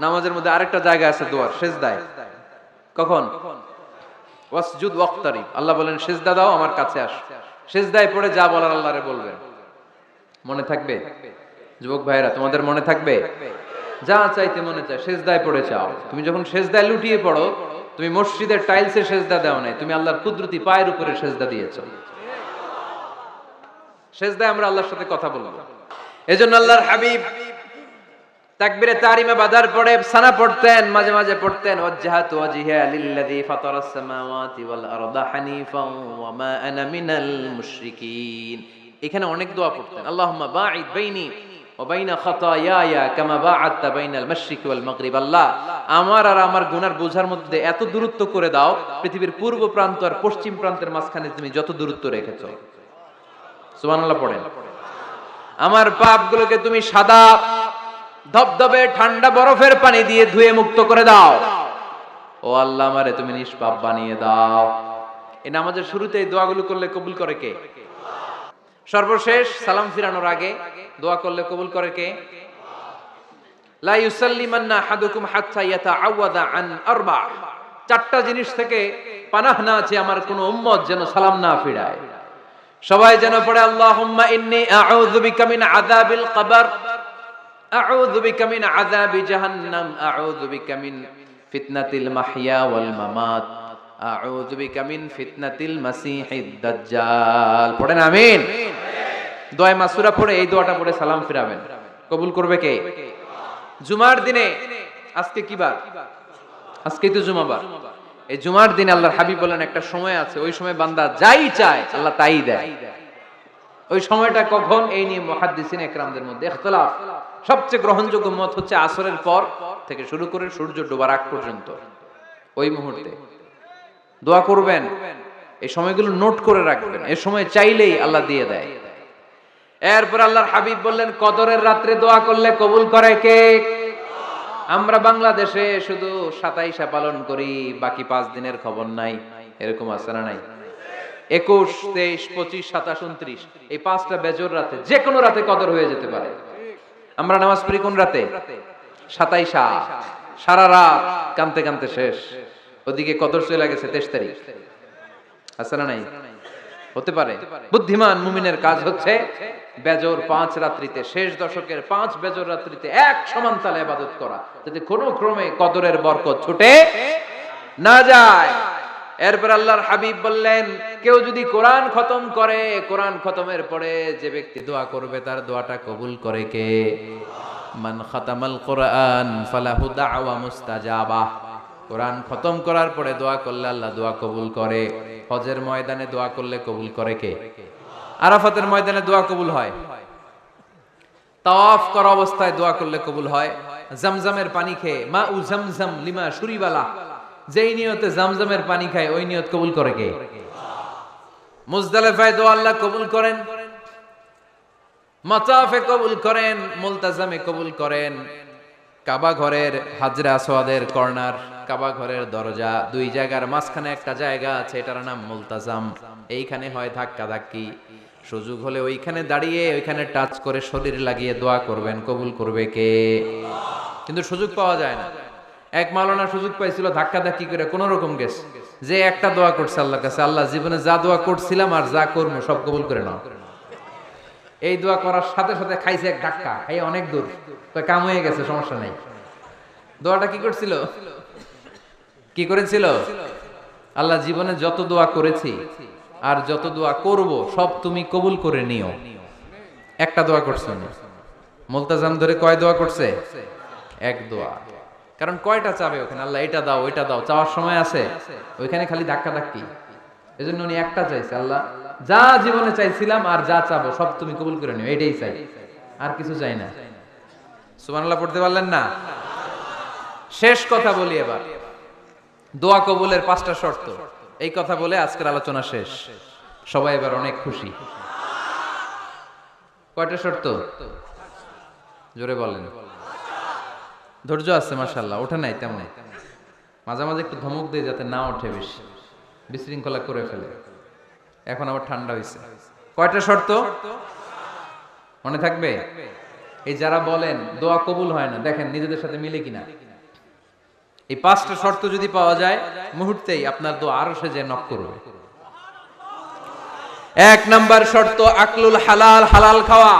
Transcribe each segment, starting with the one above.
নামাজের মধ্যে আরেকটা জায়গা আছে দোয়ার, সেজদায়। কখন? ওয়াসজুদ ওয়াক্তারিব, আল্লাহ বলেন সেজদা দাও, আমার কাছে আস। সেজদায় পড়ে যা বলার আল্লাহরে বলবেন। মনে থাকবে? যুবক ভাইরা, তোমাদের মনে থাকবে? যা চাইতে মনে চায় সেজদায় পড়ে চাও। তুমি যখন সেজদায় লুটিয়ে পড়ো, তুমি মসজিদের টাইলসে সেজদা দাও নাই, তুমি আল্লাহর কুদরতি পায়ের উপরে সেজদা দিয়েছো। সেজদায় আমরা আল্লাহর সাথে কথা বলবো। এজন্য আল্লাহর হাবিব তাকবীরে তাহরিমে বাঁধার পরে সানা পড়তেন, মাঝে মাঝে পড়তেন ওয়াজহাতু ওয়াজহিয়া লিল্লাযী ফাতারাস সামাওয়াতি ওয়াল আরদা হানিফান ওয়া মা আনা মিনাল মুশরিকিন। এখানে অনেক দোয়া পড়তেন। আল্লাহুম্মা বাঈদ বাইনি ওয়া বাইনা খাতায়ায়া কামা বাআদতা বাইনাল মাশরিকি ওয়াল মাগরিব। আল্লাহ, আমার আর আমার গুনার বোঝার মধ্যে এত দূরত্ব করে দাও, পৃথিবীর পূর্ব প্রান্ত আর পশ্চিম প্রান্তের মাঝখানে তুমি যত দূরত্ব রেখেছো। সুবহানাল্লাহ পড়েন। আমার পাপগুলোকে তুমি সাদা ধবধবে ঠান্ডা বরফের পানি দিয়ে ধুয়ে মুক্ত করে দাও। ও আল্লাহ, আমারে তুমি নিষ্পাপ বানিয়ে দাও। এই নামাজের শুরুতে এই দোয়াগুলো করলে কবুল করে কে? সর্বশেষ সালাম ফিরানোর আগে দোয়া করলে কবুল করে কে? লা ইউসাল্লিমান্না আহাদুকুম হাত্তা ইয়াতাআওয়াদা আন আরবা। চারটা জিনিস থেকে পানাহ না আছে আমার কোন উম্মত যেন সালাম না ফিরায়। সবাই যেন পড়ে আল্লাহুম্মা ইন্নী আউযু বিকা মিন আযাবিল কবর, আউযু বিকা মিন আযাবি জাহান্নাম, আউযু বিকা মিন ফিতনাতিল মাহইয়া ওয়াল মামাত, আউযু বিকা মিন ফিতনাতিল মাসিহিদ দাজ্জাল। পড়েন আমিন। দোয়া মাসুরা পড়ে এই দোয়াটা পড়ে সালাম ফিরাবেন। কবুল করবে কে? জুমার দিনে, আজকে কি বার? আজকেই তো জুমাবার। এই জুমার দিনে আল্লাহর হাবিব বলেন একটা সময় আছে, ওই সময় বান্দা যাই চায় আল্লাহ তাই দেয়। ওই সময়টা কখন? এই নিয়ে মুহাদ্দিসিন একরামদের মধ্যে ইখতিলাফ। সবচেয়ে গ্রহণযোগ্য মত হচ্ছে আসরের পর থেকে শুরু করে সূর্য ডোবার আগ পর্যন্ত। ওই মুহূর্তে দোয়া করবেন, এই সময়গুলো নোট করে রাখবেন, এই সময় চাইলেই আল্লাহ দিয়ে দেয়। এরপর আল্লাহর হাবিব বললেন কদরের রাত্রে দোয়া করলে কবুল করে কে? আমরা বাংলাদেশে শুধু 27 পালন করি, বাকি 5 দিনের খবর নাই। এরকম আছে না নাই? 21, 23, 25, 27, 29 এই 5টা বেজর রাতে যে কোনো রাতে কদর হয়ে যেতে পারে। আমরা নামাজ পড়ি কোন রাতে? 27। সারা রাত কানতে কানতে শেষ, ওদিকে কদর চলে গেছে 23 তারিখ। আছে না নাই? হতে পারে। বুদ্ধিমান মুমিনের কাজ হচ্ছে বেজর 5 রাত্রিতে, শেষ দশকের 5 বেজর রাত্রিতে এক সমান তালে ইবাদত করা, যাতে কোনো ক্রমে কদরের বরকত ছুটে না যায়। এরপর আল্লাহর হাবিব বললেন কেউ যদি কোরআন খতম করে, কোরআন খতমের পরে যে ব্যক্তি দোয়া করবে তার দোয়াটা কবুল করে কে? মান খাতামাল কোরআন ফালাহু দাওয়া মুস্তাজাবা। কোরআন খতম করার পরে দোয়া করলে আল্লাহ দোয়া কবুল করে। হজের ময়দানে দোয়া করলে কবুল করে কে? আরাফাতের ময়দানে দোয়া কবুল হয়। তাওয়াফ করা অবস্থায় দোয়া করলে কবুল হয়। জামজামের পানি খেয়ে মা উ জামজাম লিমা শুরিবালা, যেই নিয়তে জামজামের পানি খায় ওই নিয়ত কবুল করে কে? মুজদালিফায় দোয়া আল্লাহ কবুল করেন, মাতাফে কবুল করেন, মুলতাজামে কবুল করেন। কাবা ঘরের হাজরে আসওয়াদের কর্নার, কাবা ঘরের দরজা, দুই জায়গার মাঝখানে একটা জায়গা আছে, এটার নাম মুলতাজাম। এইখানে হয় ধাক্কা ধাক্কি, সুযোগ হলে ওইখানে দাঁড়িয়ে ওইখানে টাচ করে শরীর লাগিয়ে দোয়া করবেন, কবুল করবে কে? কিন্তু সুযোগ পাওয়া যায় না। এক মাওলানা সুযোগ পাইছিল ধাক্কা ধাক্কি করে কোন রকম গেছে, যে একটা দোয়া করছে আল্লাহর কাছে, আল্লাহ জীবনে যা দোয়া করছিলাম আর যা করবো সব কবুল করে নাও। এই দোয়া করার সাথে সাথে খাইছে এক ধাক্কা, এই অনেক দূর, তো কাম হয়ে গেছে, সমস্যা নাই। দোয়াটা কি করছিল? কি করেছিল? আল্লাহ জীবনে যত দোয়া করেছি আর যত দোয়া করব সব তুমি কবুল করে নিও। একটা দোয়া করছে না। মুলতাজাম ধরে কয় দোয়া করছে? এক দোয়া। কারণ কয়টা চাবে ওখানে? আল্লাহ এটা দাও ওইটা দাও, চাওয়ার সময় আছে? ওইখানে খালি ধাক্কা ধাক্কি। এজন্য উনি একটা চাইছে, আল্লাহ যা জীবনে চাইছিলাম আর যা চাবো সব তুমি কবুল করে নিও, এটাই চাই, আর কিছু চাই না। সুবহানাল্লাহ পড়তে পারলেন না? শেষ কথা বলি এবার, দোয়া কবুলের 5টা শর্ত। এই কথা বলে আজকের আলোচনা শেষ। সবাই এবার অনেক খুশি। কয়টা শর্ত? জোরে বলেন। ধৈর্য আছে মাশাআল্লাহ, ওঠে নাই তেমন, মাঝে মাঝে একটু ধমক দিয়ে যাতে না ওঠে, বেশি বিশৃঙ্খলা করে ফেলে। এখন আবার ঠান্ডা হয়েছে। কয়টা শর্ত মনে থাকবে? এই যারা বলেন দোয়া কবুল হয় না, দেখেন নিজেদের সাথে মিলে কিনা। এই 5টা শর্ত যদি পাওয়া যায়, মুহূর্তেই আপনার দোয়া আরশে যে নক করবে। 1 নাম্বার শর্ত আকলুল হালাল, হালাল খাওয়া।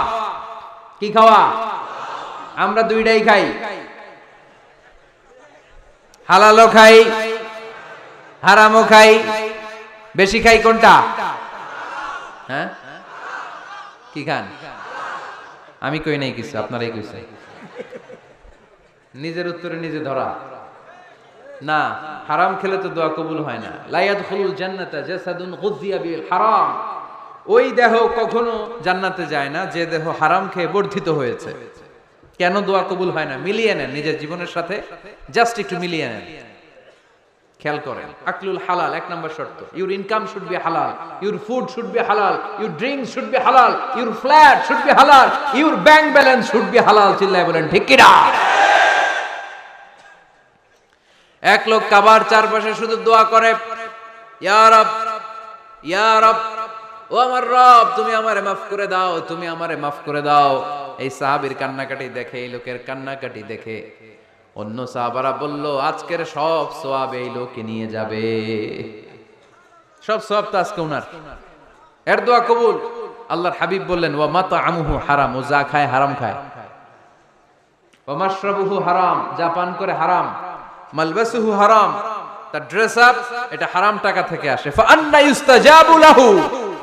কি খাওয়া? আমরা দুইটাই খাই, হালালও খাই, হারামও খাই। বেশি খাই কোনটা? হ্যাঁ, কি খান? আমি কই নাই কিছু, আপনারাই কইছেন। নিজের উত্তরে নিজে ধরা না। হারাম খেলে তো দোয়া কবুল হয় না। লা ইয়াদখুলুল জান্নাতা জাসাদুন গুযিয়া বিল হারাম। ওই দেহ কখনো জান্নাতে যায় না যে দেহ হারাম খেয়ে বর্ধিত হয়েছে। কেন দোয়া কবুল হয় না? মিলিয়ে নেন নিজের জীবনের সাথে, জাস্ট একটু মিলিয়ে নেন, খেয়াল করেন। আকলুল হালাল 1 নাম্বার শর্ত। ইউর ইনকাম শুড বি হালাল, ইউর ফুড শুড বি হালাল, ইউর ড্রিঙ্কস শুড বি হালাল, ইউর ফ্ল্যাট শুড বি হালাল, your bank balance should be হালাল। চিল্লায় বলেন ঠিক কি না? এক লোক কাবার চারপাশে শুধু দোয়া করে, ইয়া রব, ইয়া রব, ও আমার রব, তুমি আমারে মাফ করে দাও, তুমি আমারে মাফ করে দাও। এই সাহাবীর কান্নাকাটি দেখে, এই লোকের কান্নাকাটি দেখে অন্য সাহাবারা বলল, আজকের সব সওয়াব এই লোকে নিয়ে যাবে। সব সওয়াব তো আজকে উনার। এর দোয়া কবুল। আল্লাহর হাবিব বললেন, ওয়া মাতআমুহু হারাম, ও যা খায় হারাম খায়। ওয়া মাশরাবুহু হারাম, যা পান করে হারাম। মালবাসুহু হারাম, তার ড্রেস আপ এটা হারাম টাকা থেকে আসে। ফা আন্না ইউস্তাজাবু লাহু,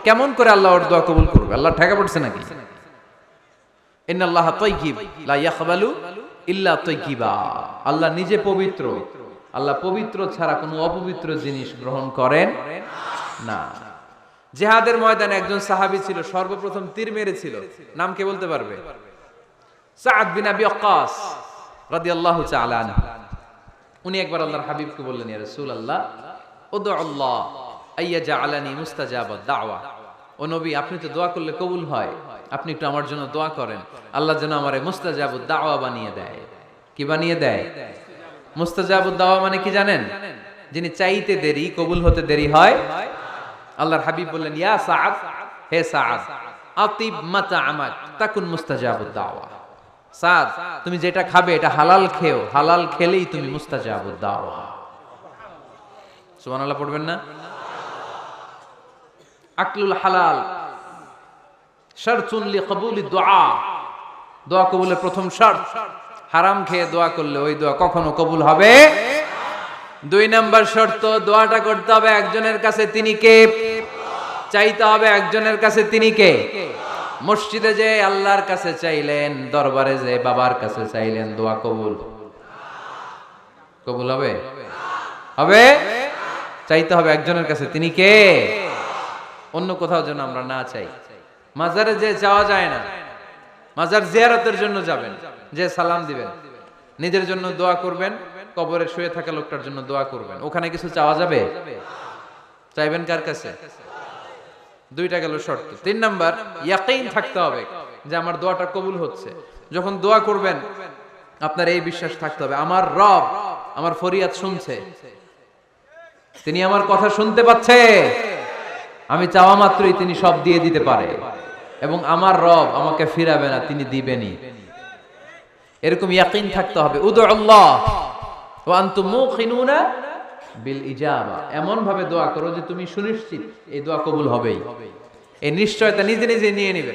কেমন করে আল্লাহ ওর দোয়া কবুল করবে? আল্লাহ ঠেকা পড়ছে নাকি? ইন্নাল্লাহা তাইয়্যিব লা ইয়াকবালু ইল্লা তাইয়্যিবা। আল্লাহ নিজে পবিত্র, আল্লাহ পবিত্র ছাড়া কোনো অপবিত্র জিনিস গ্রহণ করেন না। জিহাদের ময়দানে একজন সাহাবী ছিল, সর্বপ্রথম তীর মেরেছিল। নাম কে বলতে পারবে? সাদ বিন আবি ওয়াক্কাস রাদিয়াল্লাহু তাআলা আনহু। উনি একবার আল্লাহর হাবিবকে বললেন, ইয়া রাসূলুল্লাহ, উদু আল্লাহ আইয়াজআলানি মুস্তাজাবাদ দাওয়া। ও নবী, আপনি তো দোয়া করলে কবুল হয়, আপনি একটু আমার জন্য দোয়া করেন, আল্লাহ যেন আমারে মুস্তাজাবুদ দাওয়া বানিয়ে দেয়। কি বানিয়ে দেয়? মুস্তাজাবুদ দাওয়া মানে কি জানেন? যিনি চাইতে দেরি, কবুল হতে দেরি হয়। আল্লাহর হাবিব বললেন, ইয়া সাআদ, হে সাআদ, আতিব মাতআমাক তাকুন মুস্তাজাবুদ দাওয়া। সাদ, তুমি যেটা খাবে এটা হালাল খেও, হালাল খেলেই তুমি মুস্তাজাবুদ দাওয়া। সুবহানাল্লাহ পড়বেন না? আকলুল হালাল শারতুন লিকবুলিদ দুআ, দোয়া কবুলের প্রথম শর্ত। হারাম খেয়ে দোয়া করলে ওই দোয়া কখনো কবুল হবে। 2 নাম্বার শর্ত, দোয়াটা করতে হবে একজনের কাছে, তিনি কে? চাইতে হবে একজনের কাছে, তিনি কে? মসজিদে যে আল্লাহর কাছে চাইলেন, দরবারে যে বাবার কাছে চাইলেন, দোয়া কবুল কবুল হবে? হবে? চাইতে হবে একজনের কাছে, তিনি কে? অন্য কোথাও যেন আমরা না চাই। মাজারে যে যাওয়া যায় না, মাজার জিয়ারতের জন্য যাবেন, যে সালাম দিবেন, নিজের জন্য দোয়া করবেন, কবরে শুয়ে থাকা লোকটার জন্য দোয়া করবেন। ওখানে কিছু চাওয়া যাবে? চাইবেন কার কাছে? 2টা গেল শর্ত। 3 নাম্বার, ইয়াকিন থাকতে হবে যে আমার দোয়াটা কবুল হচ্ছে। যখন দোয়া করবেন আপনার এই বিশ্বাস থাকতে হবে, আমার রব আমার ফরিয়াদ শুনছে, তিনি আমার কথা শুনতে পাচ্ছে, আমি চাওয়া মাত্রই তিনি সব দিয়ে দিতে পারে, এবং আমার রব আমাকে ফিরাবে না, তিনি দিবেনই। এরকম ইয়াকিন থাকতে হবে। উদু আল্লাহ ওয়া আনতুম মুকিনুনা বিল ইজাবা, এমন ভাবে দোয়া করো যে তুমি সুনিশ্চিত এই দোয়া কবুল হবেই। এই নিশ্চয়তা নিজে নিজে নিয়ে নেবে।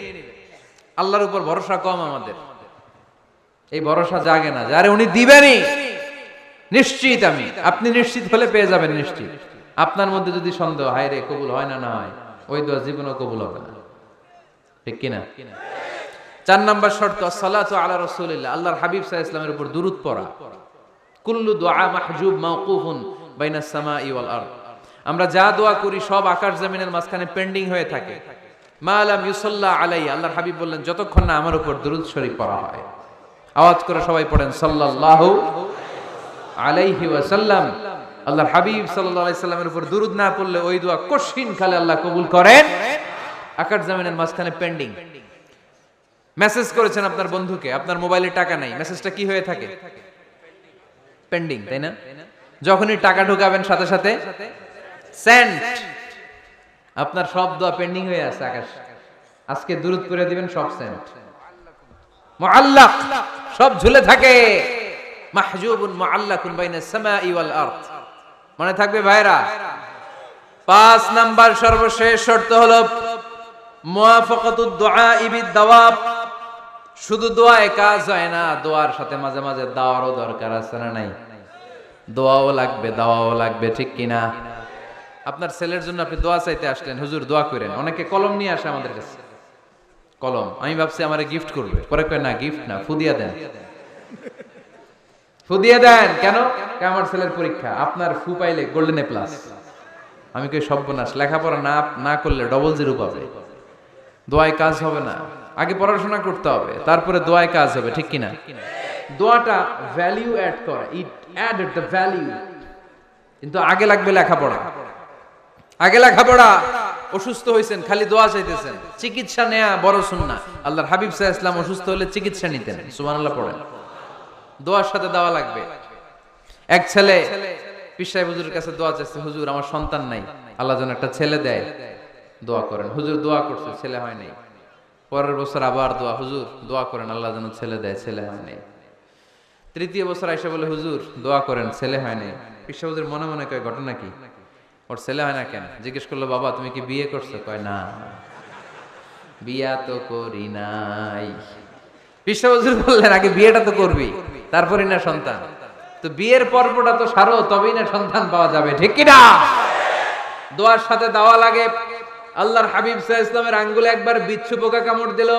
আল্লাহর উপর ভরসা কম আমাদের, এই ভরসা জাগে না, যারে উনি দিবেনই, নিশ্চিত আমি। আপনি নিশ্চিত হলে পেয়ে যাবেন নিশ্চিত। আপনার মধ্যে যদি সন্দেহ, হায় রে কবুল হয় না, না হয়, ওই দোয়া জীবনেও কবুল হবে না। ঠিক কিনা? 4 নাম্বার শর্ত, আসসালাতু আলা রাসূলিল্লাহ, আল্লাহর হাবিব সাল্লাল্লাহু আলাইহি ওয়াসাল্লামের উপর দুরূদ পড়া। কুল্লু দুআ মাহজুব মাওকুফুন বাইনাস সামাই ওয়াল আরদ, আমরা যা দোয়া করি সব আকাশ জমিনের মাঝখানে পেন্ডিং হয়ে থাকে। মা লাম ইউসাল্লা আলাইহি, আল্লাহর হাবিব বললেন যতক্ষণ না আমার উপর দুরূদ শরীফ পড়া হয়। আওয়াজ করে সবাই পড়েন সাল্লাল্লাহু আলাইহি ওয়াসাল্লাম। আল্লাহর হাবিব সাল্লাল্লাহু আলাইহি সাল্লামের উপর দুরূদ না পড়লে ওই দোয়া কঠিন কালে আল্লাহ কবুল করেন। আকাশ জমিনের মাঝখানে পেন্ডিং। মেসেজ করেছেন আপনার বন্ধুকে, আপনার মোবাইলে টাকা নাই, মেসেজটা কি হয়ে থাকে? পেন্ডিং, তাই না? যখনই টাকা ঢুকাবেন সাথে সাথে সেন্ড, আপনার সব দোয়া পেন্ডিং হয়ে আছে। আকাশ আজকে দুরূদ করে দিবেন, সব সেন্ড। মুআল্লাক, সব ঝুলে থাকে। মাহজুবুন মুআল্লাকুন বাইনাস সামাই ওয়াল আরদ। মনে থাকবে ভাইরা। 5 নাম্বার সর্বশেষ শর্ত হলো মুওয়াফাকাতুদ দুআ বিদ দাওয়াব। শুধু দোয়ায় কাজ হয় না, দোয়ার সাথে মাঝে মাঝে দাওয়ারও দরকার আছে না নাই? দোয়াও লাগবে, দাওয়াও লাগবে, ঠিক কিনা? আপনার ছেলের জন্য আপনি দোয়া চাইতে আসলেন, হুজুর দোয়া করেন। অনেকে কলম নিয়ে আসে আমাদের কাছে, কলম। আমি ভাবছি আমারে গিফট করবে, পরে কয় না গিফট না, ফুদিয়া দেন। ফুদিয়া দেন কেন? আমার ছেলের পরীক্ষা, আপনার ফু পাইলে গোল্ডেন এ প্লাস। আমি কই সর্বনাশ, লেখাপড়া না করলে ডবল জিরো পাবে, দোয়ায় কাজ হবে না। আগে পড়াশোনা করতে হবে, তারপরে দোয়ায় কাজ হবে, ঠিক কিনা? দোয়াটা ভ্যালু অ্যাড করে, ইট অ্যাডেড দ্য ভ্যালু। কিন্তু আগে লাগবে লেখাপড়া, আগে লেখাপড়া। অসুস্থ হয়েছেন, খালি দোয়া চাইতেছেন, চিকিৎসা নেয়া বড় সুন্নাহ। আল্লাহর হাবিব সাল্লাল্লাহু আলাইহি ওয়াসাল্লাম অসুস্থ হলে চিকিৎসা নিতেন, সুবহানাল্লাহ পড়েন। দোয়ার সাথে দেওয়া লাগবে। এক ছেলে পীর সাহেব হুজুরের কাছে দোয়া চাইছে, হুজুর আমার সন্তান নাই, আল্লাহ যেন একটা ছেলে দেয়, দোয়া করেন। হুজুর দোয়া করছে, ছেলে হয় নাই। পরের বছর আবার দোয়া, হুজুর দোয়া করেন আল্লাহ যেন ছেলে দেয়, ছেলে হয় নাই। তৃতীয় বছর আইসা বলে, হুজুর দোয়া করেন, ছেলে হয় নাই। পীর সাহেব হুজুর মনে মনে কয়, ঘটনা কি? ওর ছেলে হয় না কেন? জিজ্ঞেস করলো, বাবা তুমি কি বিয়ে করছো? কয় না, বিয়া তো করি নাই। পীর সাহেব হুজুর বললেন, আগে বিয়েটা তো করবি, তারপরই না সন্তান। তো বিয়ের পর্বটা তো সারো, তবেই না সন্তান পাওয়া যাবে, ঠিক কিনা? দোয়ার সাথে দেওয়া লাগে। আল্লাহর হাবিব সাল্লাল্লাহু আলাইহি ওয়াসাল্লামের আঙ্গুলে একবার বিচ্ছু পোকা কামড় দিল,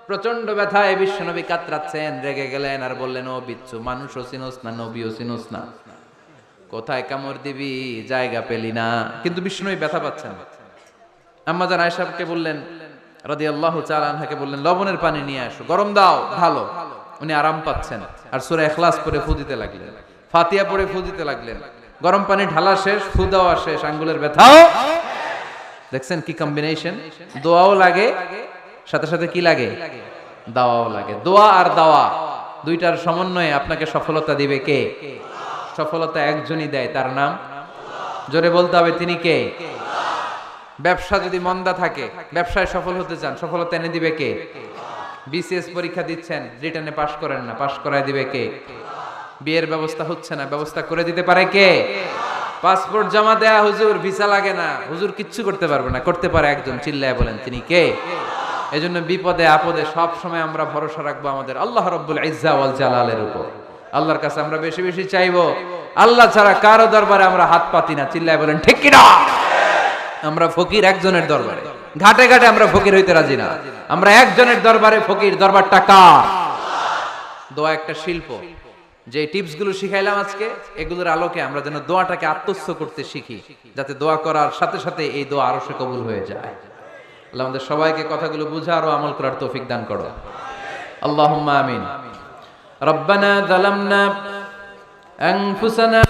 প্রচন্ড ব্যথায় বিশ্বনবী কাতরাচ্ছেন, রেগে গেলেন আর বললেন, ও বিচ্ছু, মানুষও চিনোস না, নবীও চিনোস না, কোথায় কামড় দিবি, জায়গা পেলি না। কিন্তু বিশ্বনবী ব্যথা পাচ্ছেন। আম্মা জান আয়েশাকে বললেন রাদিয়াল্লাহু তাআলা আনহাকে বললেন, লবণের পানি নিয়ে আসো, গরম দাও, ভালো। উনি আরাম পাচ্ছেন আর সূরা ইখলাস পড়ে ফু দিতে লাগলেন, ফাতিহা পড়ে ফু দিতে লাগলেন। গরম পানি ঢালা শেষ, ফু দেওয়া শেষ, আঙ্গুলের ব্যথাও। দেখছেন কি কম্বিনেশন? দোয়াও লাগে, সাথে সাথে কি লাগে? দাওয়াও লাগে। দোয়া আর দাওয়া দুইটার সমন্বয়ে আপনাকে সফলতা দিবে কে? সফলতা একজনই দেয়, তার নাম জোরে বলতে হবে, তিনি কে? ব্যবসা যদি মন্দা থাকে, ব্যবসায় সফল হতে চান, সফলতা এনে দিবে কে? বিসিএস পরীক্ষা দিচ্ছেন, রিটেনে পাশ করেন না, পাশ করায় দিবে কে? বিয়ের ব্যবস্থা হচ্ছে না, ব্যবস্থা করে দিতে পারে কে? পাসপোর্ট জমা দেয়া, হুজুর ভিসা লাগে না, হুজুর কিচ্ছু করতে পারবে না, করতে পারে একজন, চিল্লায় বলেন তিনি কে? এজন্য বিপদে আপদে সব সময় আমরা ভরসা রাখবো আমাদের আল্লাহ রাব্বুল ইজ্জা ওয়াল জালালের উপর। আল্লাহর কাছে আমরা বেশি বেশি চাইবো। আল্লাহ ছাড়া কারো দরবারে আমরা হাত পাতি না, চিল্লায় বলেন ঠিক কিনা? আমরা ফকির একজনের দরবারে, ঘাটে ঘাটে আমরা ফকির হইতে রাজি না, আমরা একজনের দরবারে ফকির। দরবারটা কার? দোয়া একটা শিল্প। যে টিপস গুলো শিখাইলাম আজকে, এগুলোর আলোকে আমরা যেন দোয়াটাকে আত্মস্থ করতে শিখি, যাতে দোয়া করার সাথে সাথে এই দোয়া আরো সে কবুল হয়ে যায়। আল্লাহ আমাদের সবাইকে কথাগুলো বুঝার ও আমল করার তৌফিক দান করো, আল্লাহুম্মা আমিন। রব্বানা যালামনা আনফুসানা